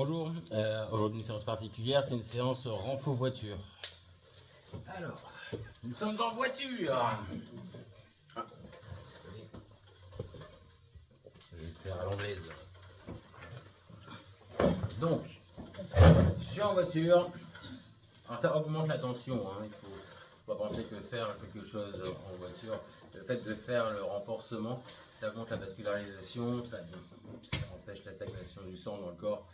Bonjour, aujourd'hui une séance particulière, c'est une séance renfort voiture. Alors, nous sommes en voiture. Ah, je vais le faire à l'anglaise. Donc, je suis en voiture. Alors ça augmente la tension, hein. Il faut pas penser que faire quelque chose en voiture, le fait de faire le renforcement, ça augmente la vascularisation, ça empêche la stagnation du sang dans le corps.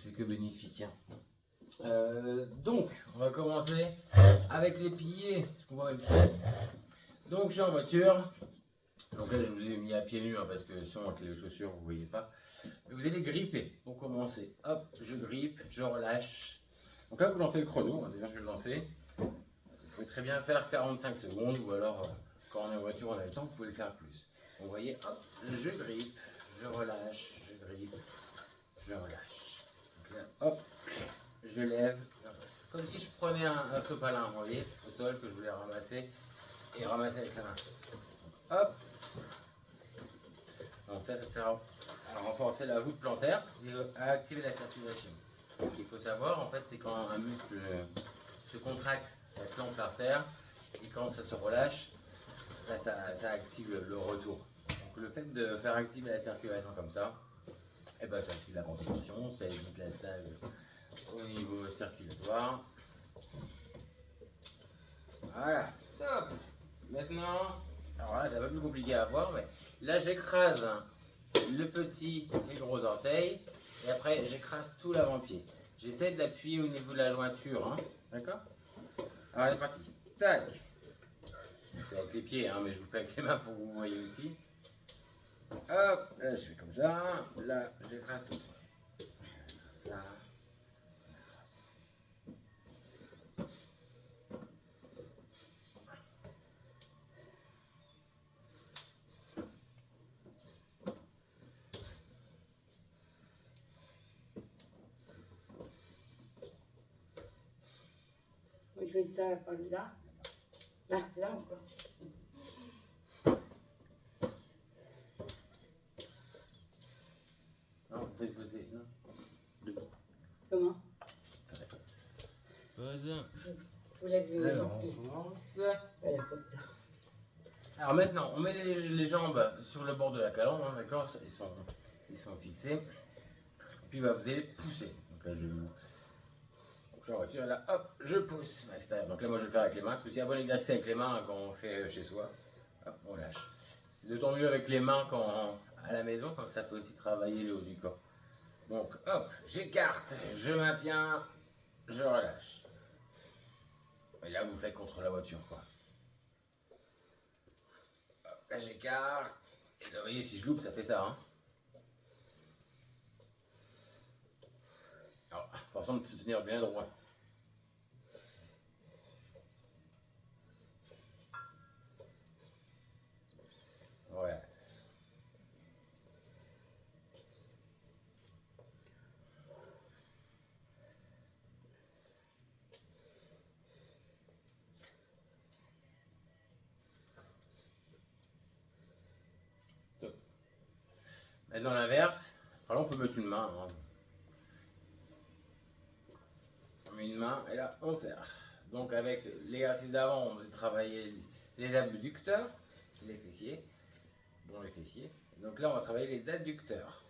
C'est que bénéfique, hein. Donc, on va commencer avec les pieds. Est-ce qu'on voit les pieds? Donc, je suis en voiture. Donc là, je vous ai mis à pieds nus, hein, parce que sinon, avec les chaussures, vous ne voyez pas. Mais vous allez gripper pour commencer. Hop, je grippe, je relâche. Donc là, vous lancez le chrono. Déjà, je vais le lancer. Vous pouvez très bien faire 45 secondes, ou alors, quand on est en voiture, on a le temps, vous pouvez le faire plus. Donc, vous voyez, hop, je grippe, je relâche, je grippe, je relâche. Donc là, hop, je lève, comme si je prenais un sopalin, vous voyez, au sol que je voulais ramasser, et ramasser avec la main. Hop. Donc ça sert à renforcer la voûte plantaire et à activer la circulation. Ce qu'il faut savoir, en fait, c'est quand un muscle se contracte, ça plante l'artère, et quand ça se relâche, là, ça active le retour. Donc le fait de faire activer la circulation comme ça, et ben, ça active la ventilation, ça évite la stase au niveau circulatoire. Voilà, top. Maintenant, alors là c'est un peu plus compliqué à voir, mais là j'écrase le petit et gros orteil, et après j'écrase tout l'avant-pied. J'essaie d'appuyer au niveau de la jointure, hein, d'accord? Alors elle est partie, tac. C'est avec les pieds, hein, mais je vous le fais avec les mains pour que vous voyez aussi. Hop, là je fais comme ça, là j'écrase tout. Ça. Je fais ça par là. Là encore. Non, vous faites poser, non? Comment? Pose. Je lève les Alors on commence. Voilà, comme ça. Alors maintenant, on met les jambes sur le bord de la calandre, hein, d'accord? Ils sont fixés. Puis bah, vous allez pousser. Donc là, je suis en voiture, là, hop, je pousse à l'extérieur. Donc là, moi, je vais le faire avec les mains. Parce que c'est un bon exercice avec les mains, hein, quand on fait chez soi. Hop, on lâche. C'est d'autant mieux avec les mains à la maison, comme ça fait aussi travailler le haut du corps. Donc, hop, j'écarte, je maintiens, je relâche. Et là, vous faites contre la voiture, quoi. Hop, là, j'écarte. Et là, vous voyez, si je loupe, ça fait ça, hein. Alors, par contre, de se tenir bien droit. Ouais. Top. Maintenant, l'inverse. Alors, on peut mettre une main, hein. On met une main et là, on serre. Donc, avec l'exercice d'avant, on va travailler les abducteurs, les fessiers, dont les fessiers. Donc là, on va travailler les adducteurs.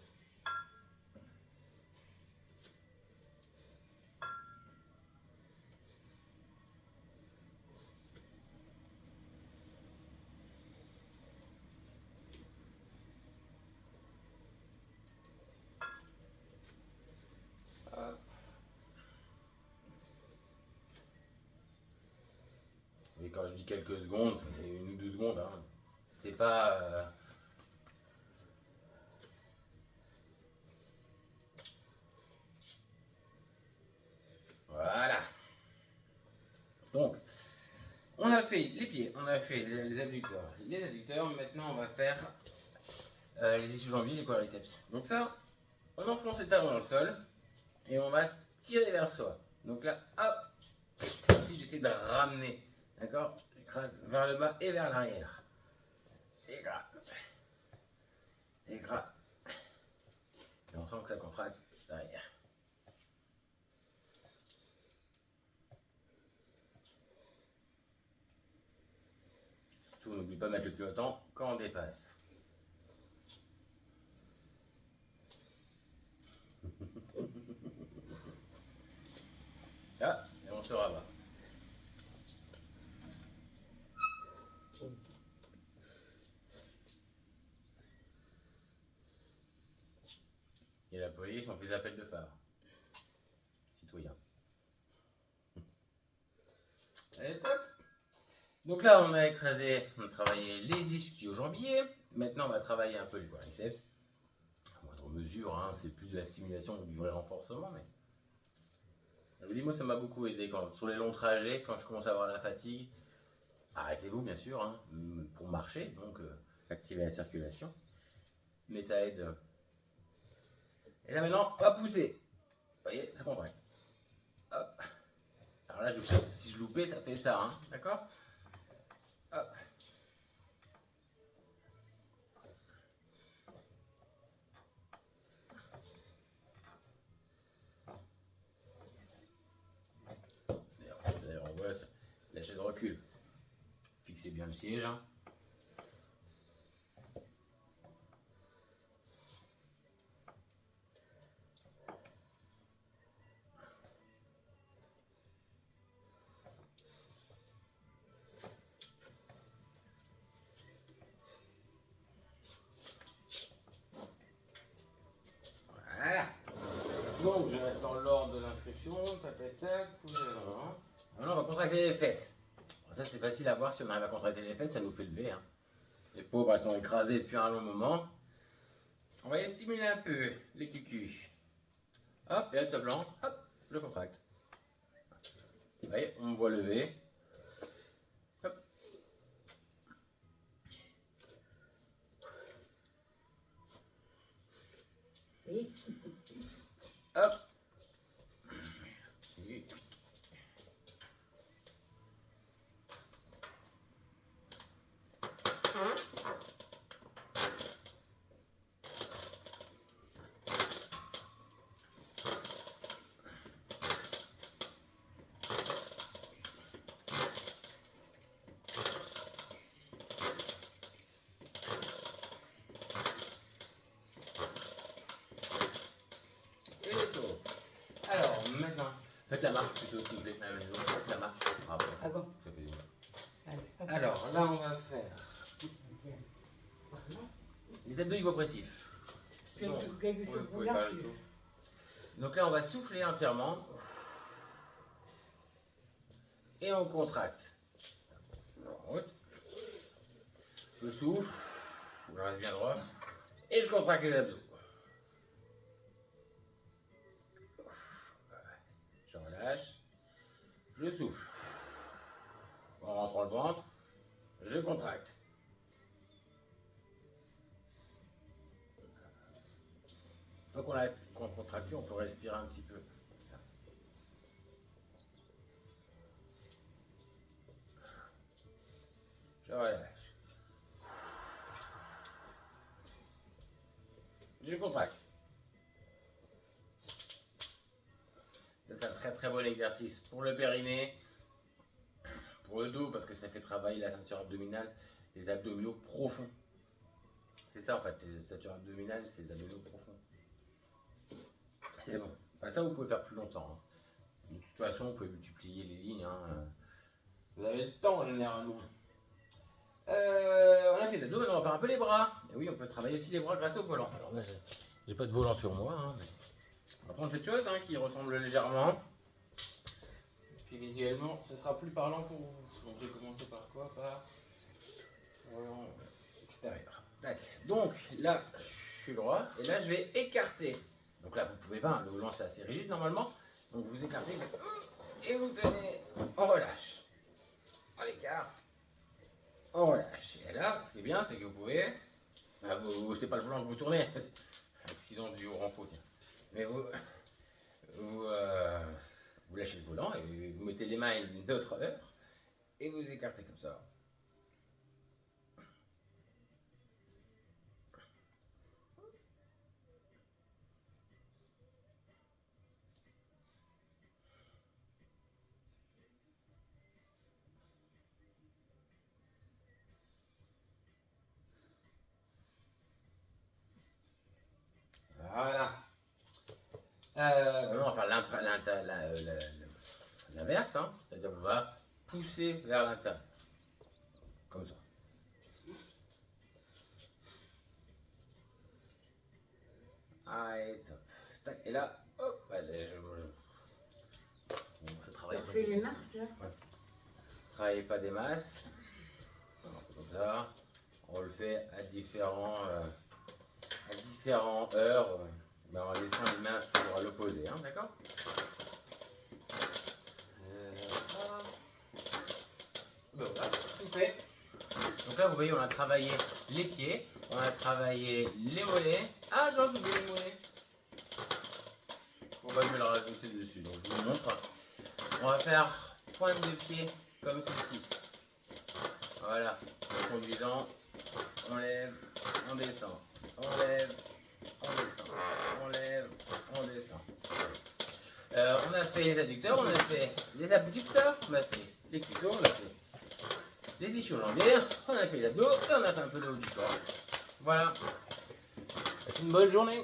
Hop. Et quand je dis quelques secondes, c'est 1 ou 2 secondes, hein. C'est pas... Voilà. Donc, on a fait les pieds, on a fait les adducteurs. Les adducteurs, maintenant on va faire les ischio-jambiers, les quadriceps. Donc ça, on enfonce les talons dans le sol et on va tirer vers soi. Donc là, hop, c'est comme si j'essaie de ramener, d'accord? J'écrase vers le bas et vers l'arrière. Écrase. Écrase. Et on sent que ça contracte derrière. surtout, n'oublie pas de mettre le clignotant quand on dépasse. Ah, et on se rabat. Et la police, on fait des appels de phare. Citoyen. Allez, top. Donc là, on a écrasé, on a travaillé les ischio-jambiers. Maintenant, on va travailler un peu le quadriceps. À moindre mesure, hein, c'est plus de la stimulation que du vrai renforcement. Mais je vous dis, moi, ça m'a beaucoup aidé sur les longs trajets, quand je commence à avoir la fatigue. Arrêtez-vous, bien sûr, hein, pour marcher, donc activer la circulation. Mais ça aide. Et là, maintenant, on va pousser. Vous voyez, ça contracte. Hop. Alors là, si je loupais, ça fait ça, hein, d'accord? Hop. D'ailleurs, on voit, la chaise recule. Fixez bien le siège. Hein. Voilà. Donc, je reste dans l'ordre de l'inscription. Tac, tac, tac. Maintenant, on va contracter les fesses. Alors ça, c'est facile à voir si on arrive à contracter les fesses, ça nous fait lever. Hein. Les pauvres, elles sont écrasées depuis un long moment. On va les stimuler un peu, les cucus. Hop, et là, top blanc. Hop, je contracte. Vous voyez, on me voit lever. Hop. Oui. Hop. Alors, maintenant, faites la marche plutôt s'il vous plaît, madame. Faites la marche. Ah, bon. Ah bon? Ça fait du bien. Allez, Alors, là, on va faire les abdos hypopressifs. Donc, vous pouvez faire le tour. Donc là, on va souffler entièrement. Et on contracte. En route. Je souffle. Je reste bien droit. Et je contracte les abdos. Je relâche. Je souffle. En rentrant le ventre. Je contracte. Une fois qu'on a contracté, on peut respirer un petit peu. Je relâche. Je contracte. Ça, c'est un très très bon exercice pour le périnée, pour le dos, parce que ça fait travailler la ceinture abdominale, les abdominaux profonds. C'est ça en fait, les ceintures abdominales, c'est les abdominaux profonds. C'est bon. Enfin, ça, vous pouvez faire plus longtemps. Hein. De toute façon, vous pouvez multiplier les lignes. Hein. Vous avez le temps généralement. On a fait les abdos, maintenant on va faire un peu les bras. Et oui, on peut travailler aussi les bras grâce au volant. Alors là, j'ai pas de volant sur moi. Hein, mais... On va prendre cette chose hein, qui ressemble légèrement. Et puis visuellement, ce sera plus parlant pour vous. Donc j'ai commencé par quoi? Par volant extérieur. Tac. Donc là, je suis droit. Et là, je vais écarter. Donc là, vous pouvez pas. Hein, le volant, c'est assez rigide normalement. Donc vous écartez. Et vous tenez. On relâche. On l'écarte. On relâche. Et là, ce qui est bien, c'est que vous pouvez. Bah, c'est pas le volant que vous tournez. Accident du haut renfort, tiens. Mais vous lâchez le volant et vous mettez les mains à une autre heure et vous écartez comme ça. On va faire l'inverse, hein, c'est-à-dire qu'on va pousser vers l'intérieur. Comme ça. Allez, top. Tac, et là, hop, allez, ça travaille On pas. fait les marques là. Travaillez pas des masses. On fait comme ça. On le fait à différentes heures, mais en laissant les mains toujours à l'opposé, hein, d'accord? Ben voilà, c'est fait. Donc là, vous voyez, on a travaillé les pieds, on a travaillé les mollets. Ah, j'ai oublié les mollets. Bon, bah, je vais le rajouter dessus, donc je vous montre. On va faire pointe de pied comme ceci. Voilà, en conduisant, on lève, on descend, on lève, on descend, on lève, on descend. On a fait les adducteurs, on a fait les abducteurs, on a fait les cuissons, on a fait les ischio-jambières, on a fait les abdos et on a fait un peu le haut du corps. Voilà. C'est une bonne journée.